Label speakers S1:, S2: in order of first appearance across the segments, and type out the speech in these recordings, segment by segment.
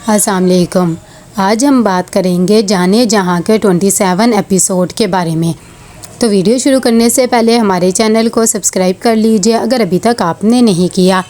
S1: अस्सलाम वालेकुम। आज हम बात करेंगे जाने जहाँ के 27 एपिसोड के बारे में। तो वीडियो शुरू करने से पहले हमारे चैनल को सब्सक्राइब कर लीजिए अगर अभी तक आपने नहीं किया,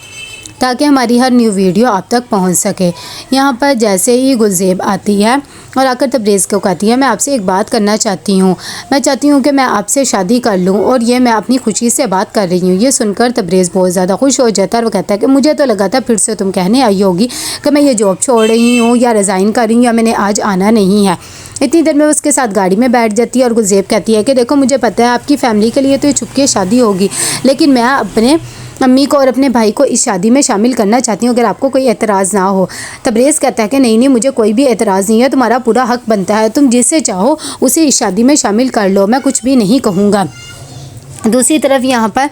S1: ताकि हमारी हर न्यू वीडियो आप तक पहुंच सके। यहाँ पर जैसे ही गुलज़ेब आती है और आकर तबरेज़ को कहती है, मैं आपसे एक बात करना चाहती हूँ, मैं चाहती हूँ कि मैं आपसे शादी कर लूँ और ये मैं अपनी खुशी से बात कर रही हूँ। ये सुनकर तबरेज़ बहुत ज़्यादा खुश हो जाता है और वो कहता है कि मुझे तो लगा था फिर से तुम कहने आई होगी कि मैं ये जॉब छोड़ रही हूँ या रिज़ाइन कर रही हूँ या मैंने आज आना नहीं है। इतनी देर में उसके साथ गाड़ी में बैठ जाती है और गुलज़ेब कहती है कि देखो, मुझे पता है आपकी फ़ैमिली के लिए तो ये छुपके शादी होगी, लेकिन मैं अपने अम्मी को और अपने भाई को इस शादी में शामिल करना चाहती हूँ, अगर आपको कोई एतराज़ ना हो। तबरेज़ कहता है कि नहीं, मुझे कोई भी एतराज़ नहीं है, तुम्हारा पूरा हक बनता है, तुम जिससे चाहो उसे इस शादी में शामिल कर लो, मैं कुछ भी नहीं कहूँगा। दूसरी तरफ यहाँ पर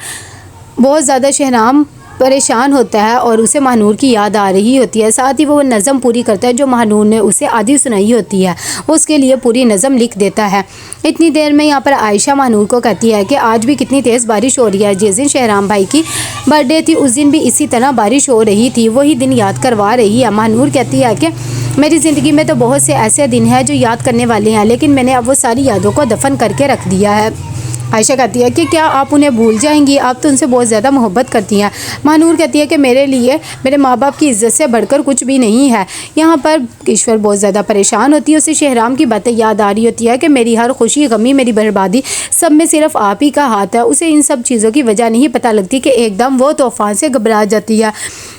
S1: बहुत ज़्यादा शहनाम परेशान होता है और उसे महानूर की याद आ रही होती है। साथ ही वो नज़म पूरी करता है जो महानूर ने उसे आधी सुनाई होती है, वो उसके लिए पूरी नज़म लिख देता है। इतनी देर में यहाँ पर आयशा महानूर को कहती है कि आज भी कितनी तेज़ बारिश हो रही है। जिस दिन शहराम भाई की बर्थडे थी उस दिन भी इसी तरह बारिश हो रही थी, वही दिन याद करवा रही है। महानूर कहती है कि मेरी ज़िंदगी में तो बहुत से ऐसे दिन हैं जो याद करने वाले हैं, लेकिन मैंने अब वो सारी यादों को दफन करके रख दिया है। आयशा कहती है कि क्या आप उन्हें भूल जाएंगी, आप तो उनसे बहुत ज़्यादा मोहब्बत करती हैं। महानूर कहती है कि मेरे लिए मेरे माँ बाप की इज़्ज़त से बढ़कर कुछ भी नहीं है। यहाँ पर ईश्वर बहुत ज़्यादा परेशान होती है, उसे शहराम की बातें याद आ रही होती है कि मेरी हर खुशी गमी मेरी बर्बादी सब में सिर्फ आप ही का हाथ है। उसे इन सब चीज़ों की वजह नहीं पता लगती कि एकदम वो तूफ़ान से घबरा जाती है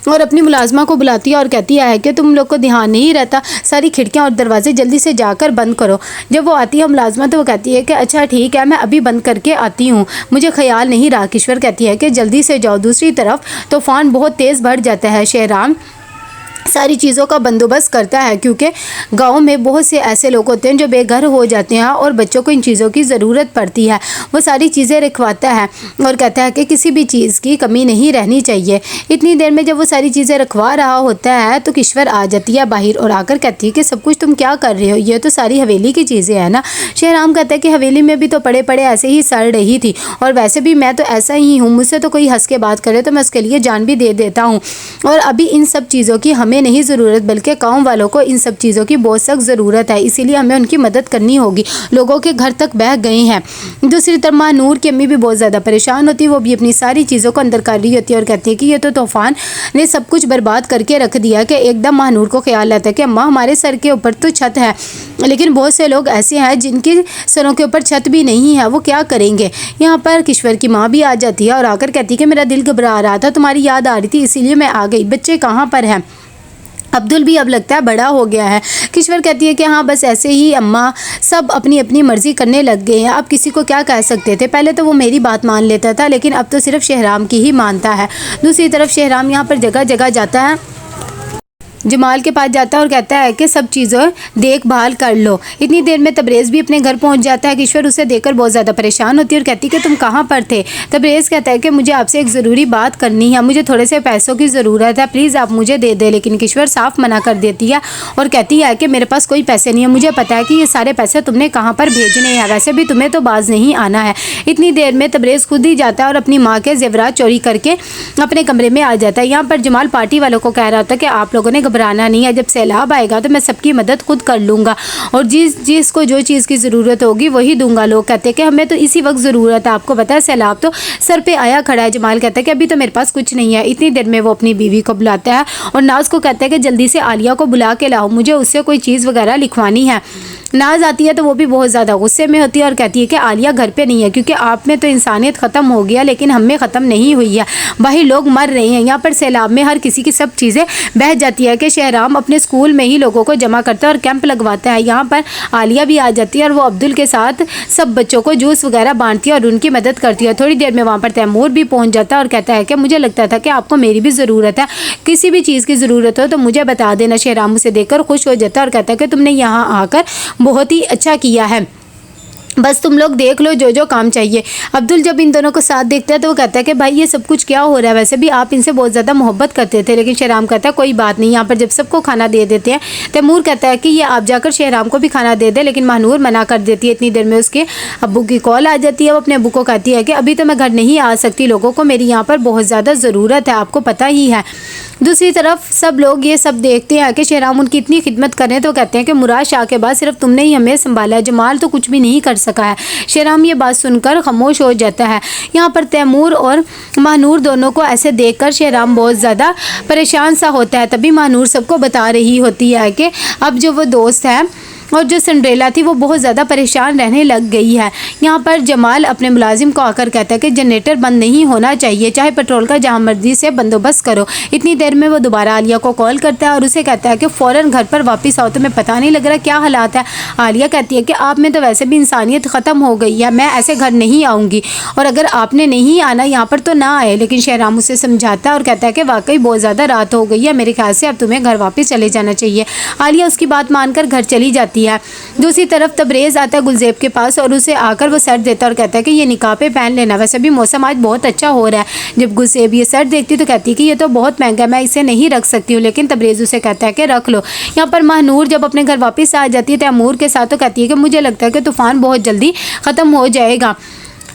S1: और अपनी मुलाजमा को बुलाती है और कहती है कि तुम लोग को ध्यान नहीं रहता, सारी खिड़कियाँ और दरवाजे जल्दी से जाकर बंद करो। जब वो आती है मुलाजमा तो वो कहती है कि अच्छा ठीक है, मैं अभी बंद करके आती हूँ, मुझे ख्याल नहीं रहा। ईश्वर कहती है कि जल्दी से जाओ। दूसरी तरफ तूफ़ान बहुत तेज़ बढ़ जाता है। शहराम सारी चीज़ों का बंदोबस्त करता है क्योंकि गांव में बहुत से ऐसे लोग होते हैं जो बेघर हो जाते हैं और बच्चों को इन चीज़ों की ज़रूरत पड़ती है। वो सारी चीज़ें रखवाता है और कहता है कि किसी भी चीज़ की कमी नहीं रहनी चाहिए। इतनी देर में जब वो सारी चीज़ें रखवा रहा होता है तो ईश्वर आ जाती है बाहर और आकर कहती है कि सब कुछ तुम क्या कर रहे हो, ये तो सारी हवेली की चीज़ें हैं ना। शहराम कहता है कि हवेली में भी तो पड़े पड़े ऐसे ही सड़ रही थी और वैसे भी मैं तो ऐसा ही हूँ, मुझसे तो कोई हंस के बात करे तो मैं उसके लिए जान भी दे देता हूँ। और अभी इन सब चीज़ों की हमें नहीं ज़रूरत, बल्कि गाँव वालों को इन सब चीज़ों की बहुत सख्त ज़रूरत है, इसीलिए हमें उनकी मदद करनी होगी। लोगों के घर तक बह गए हैं। दूसरी तरफ महानूर की अम्मी भी बहुत ज़्यादा परेशान होती है, वो भी अपनी सारी चीज़ों को अंदर कर रही होती है और कहती है कि ये तो तूफ़ान ने सब कुछ बर्बाद करके रख दिया। कि एकदम महानूर को ख्याल आता है कि अम्मा हमारे सर के ऊपर तो छत है, लेकिन बहुत से लोग ऐसे हैं जिनके सरों के ऊपर छत भी नहीं है, वो क्या करेंगे। यहाँ पर ईश्वर की माँ भी आ जाती है और आकर कहती है कि मेरा दिल घबरा रहा था, तुम्हारी याद आ रही थी इसीलिए मैं आ गई। बच्चे कहाँ पर हैं? अब्दुल भी अब लगता है बड़ा हो गया है। ईश्वर कहती है कि हाँ बस ऐसे ही अम्मा, सब अपनी अपनी मर्ज़ी करने लग गए हैं, अब किसी को क्या कह सकते थे। पहले तो वो मेरी बात मान लेता था, लेकिन अब तो सिर्फ शहराम की ही मानता है। दूसरी तरफ शहराम यहाँ पर जगह जगह जाता है, जमाल के पास जाता है और कहता है कि सब चीज़ों देखभाल कर लो। इतनी देर में तबरेज़ भी अपने घर पहुंच जाता है। ईश्वर उसे देखकर बहुत ज़्यादा परेशान होती है और कहती है कि तुम कहाँ पर थे। तबरेज़ कहता है कि मुझे आपसे एक ज़रूरी बात करनी है, मुझे थोड़े से पैसों की ज़रूरत है, प्लीज़ आप मुझे दे दे। लेकिन ईश्वर साफ मना कर देती है और कहती है कि मेरे पास कोई पैसे नहीं है, मुझे पता है कि ये सारे पैसे तुमने कहाँ पर भेजने हैं, वैसे भी तुम्हें तो बाज नहीं आना है। इतनी देर में तबरेज़ खुद ही जाता है और अपनी माँ के ज़ेवरात चोरी करके अपने कमरे में आ जाता है। यहाँ पर जमाल पार्टी वालों को कह रहा था कि आप लोगों ने घबराना नहीं है, जब सैलाब आएगा तो मैं सबकी मदद खुद कर लूँगा और जिसको जो चीज़ की ज़रूरत होगी वही दूंगा। लोग कहते हैं कि हमें तो इसी वक्त ज़रूरत है, आपको पता है सैलाब तो सर पे आया खड़ा है। जमाल कहता है कि अभी तो मेरे पास कुछ नहीं है। इतनी देर में वो अपनी बीवी को बुलाता है और नाज को कहता है कि जल्दी से आलिया को बुला के लाओ, मुझे उससे कोई चीज़ वगैरह लिखवानी है। नाज आती है तो वो भी बहुत ज़्यादा गुस्से में होती है और कहती है कि आलिया घर पे नहीं है, क्योंकि आप में तो इंसानियत ख़त्म हो गया लेकिन हम में ख़त्म नहीं हुई है, बाहर लोग मर रहे हैं। यहाँ पर सैलाब में हर किसी की सब चीज़ें बह जाती है कि शहराम अपने स्कूल में ही लोगों को जमा करता है और कैंप लगवाता है। यहाँ पर आलिया भी आ जाती है और वो अब्दुल के साथ सब बच्चों को जूस वगैरह बांटती है और उनकी मदद करती है। थोड़ी देर में वहाँ पर तैमूर भी पहुँच जाता है और कहता है कि मुझे लगता था कि आपको मेरी भी ज़रूरत है, किसी भी चीज़ की ज़रूरत हो तो मुझे बता देना। शहराम उसे देखकर खुश हो जाता है और कहता है कि तुमने यहाँ आकर बहुत ही अच्छा किया है। बस तुम लोग देख लो जो जो काम चाहिए। अब्दुल जब इन दोनों को साथ देखता है तो वो कहता है कि भाई ये सब कुछ क्या हो रहा है, वैसे भी आप इनसे बहुत ज़्यादा मोहब्बत करते थे। लेकिन शहराम कहता है कोई बात नहीं। यहाँ पर जब सबको खाना दे देते हैं तैमूर कहता है कि ये आप जाकर शहराम को भी खाना दे दे, लेकिन महानूर मना कर देती है। इतनी देर में उसके अब्बू की कॉल आ जाती है। वो अपने अब्बू को कहती है कि अभी तो मैं घर नहीं आ सकती, लोगों को मेरी यहाँ पर बहुत ज़्यादा ज़रूरत है, आपको पता ही है। दूसरी तरफ सब लोग ये सब देखते हैं कि शहराम उनकी इतनी खिदमत कर रहे हैं तो कहते हैं कि मुराद शाह के बाद सिर्फ तुमने ही हमें संभाला है, जमाल तो कुछ भी नहीं कर सका है। शहराम ये बात सुनकर खामोश हो जाता है। यहाँ पर तैमूर और महानूर दोनों को ऐसे देखकर शहराम बहुत ज़्यादा परेशान सा होता है। तभी महानूर सबको बता रही होती है कि अब जो वो दोस्त है और जो सिंड्रेला थी वो बहुत ज़्यादा परेशान रहने लग गई है। यहाँ पर जमाल अपने मुलाजिम को आकर कहता है कि जनरेटर बंद नहीं होना चाहिए, चाहे पेट्रोल का जहाँ मर्जी से बंदोबस्त करो। इतनी देर में वो दोबारा आलिया को कॉल करता है और उसे कहता है कि फ़ौरन घर पर वापस आओ, तुम्हें पता नहीं लग रहा क्या हालात है। आलिया कहती है कि आप में तो वैसे भी इंसानियत ख़त्म हो गई है, मैं ऐसे घर नहीं आऊँगी, और अगर आपने नहीं आना यहाँ पर तो ना आए। लेकिन शहराम उसे समझाता है और कहता है कि वाकई बहुत ज़्यादा रात हो गई है, मेरे ख्याल से अब तुम्हें घर वापस चले जाना चाहिए। आलिया उसकी बात मानकर घर चली जाती है। दूसरी तरफ तबरेज़ आता है गुलजेब के पास और उसे आकर वो शर्ट देता है और कहता है कि ये निकाह पे पहन लेना, वैसे भी मौसम आज बहुत अच्छा हो रहा है। जब गुलजेब ये शर्ट देखती तो कहती है कि ये तो बहुत महंगा है, मैं इसे नहीं रख सकती हूँ, लेकिन तबरेज़ उसे कहता है कि रख लो। यहाँ पर महानूर जब अपने घर वापस आ जाती है तैमूर के साथ तो कहती है कि मुझे लगता है कि तूफ़ान बहुत जल्दी ख़त्म हो जाएगा।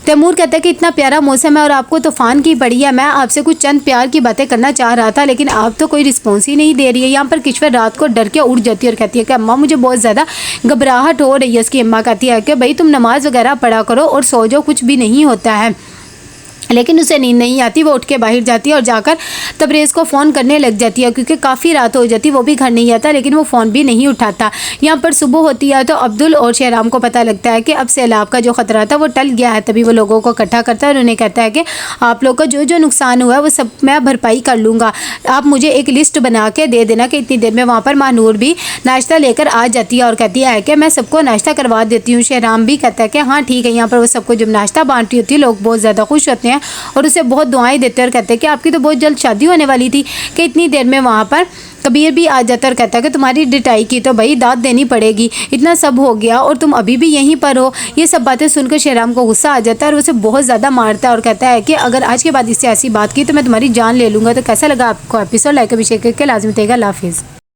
S1: तैमूर कहता है कि इतना प्यारा मौसम है और आपको तूफ़ान की पड़ी है, मैं आपसे कुछ चंद प्यार की बातें करना चाह रहा था, लेकिन आप तो कोई रिस्पॉन्स ही नहीं दे रही है। यहाँ पर किश्वर रात को डर के उठ जाती है और कहती है कि अम्मा मुझे बहुत ज़्यादा घबराहट हो रही है। उसकी अम्मा कहती है कि भाई तुम नमाज वगैरह पढ़ा करो और सो जाओ, कुछ भी नहीं होता है। लेकिन उसे नींद नहीं आती। वो उठ के बाहर जाती है और जाकर तबरेज़ को फ़ोन करने लग जाती है क्योंकि काफ़ी रात हो जाती है। वो भी घर नहीं आता, लेकिन वो फ़ोन भी नहीं उठाता। यहाँ पर सुबह होती है तो अब्दुल और शहराम को पता लगता है कि अब सैलाब का जो ख़तरा था वो टल गया है। तभी वो लोगों को इकट्ठा करता है और उन्हें कहता है कि आप लोग का जो जो नुकसान हुआ है वो सब मैं भरपाई कर लूँगा, आप मुझे एक लिस्ट बना के दे देना। कि इतनी देर में वहाँ पर महानूर भी नाश्ता लेकर आ जाती है और कहती है कि मैं सबको नाश्ता करवा देती हूँ। शहराम भी कहता है कि हाँ ठीक है। यहाँ पर वो सबको जब नाश्ता बांटती होती है लोग बहुत ज़्यादा खुश होते हैं और उसे बहुत दुआएं देते हैं और कहते हैं कि आपकी तो बहुत जल्द शादी होने वाली थी। कि इतनी देर में वहाँ पर कबीर भी आ जाता है और कहता है कि तुम्हारी डिटाई की तो भाई दाद देनी पड़ेगी, इतना सब हो गया और तुम अभी भी यहीं पर हो। ये सब बातें सुनकर शहराम को गुस्सा आ जाता है और उसे बहुत ज़्यादा मारता है और कहता है कि अगर आज के बाद इससे ऐसी बात की तो मैं तुम्हारी जान ले लूँगा। तो कैसा लगा आपको एपिसोड? लाइक अभिषेक करके लाजमी देगा। अल्लाह हाफिज़।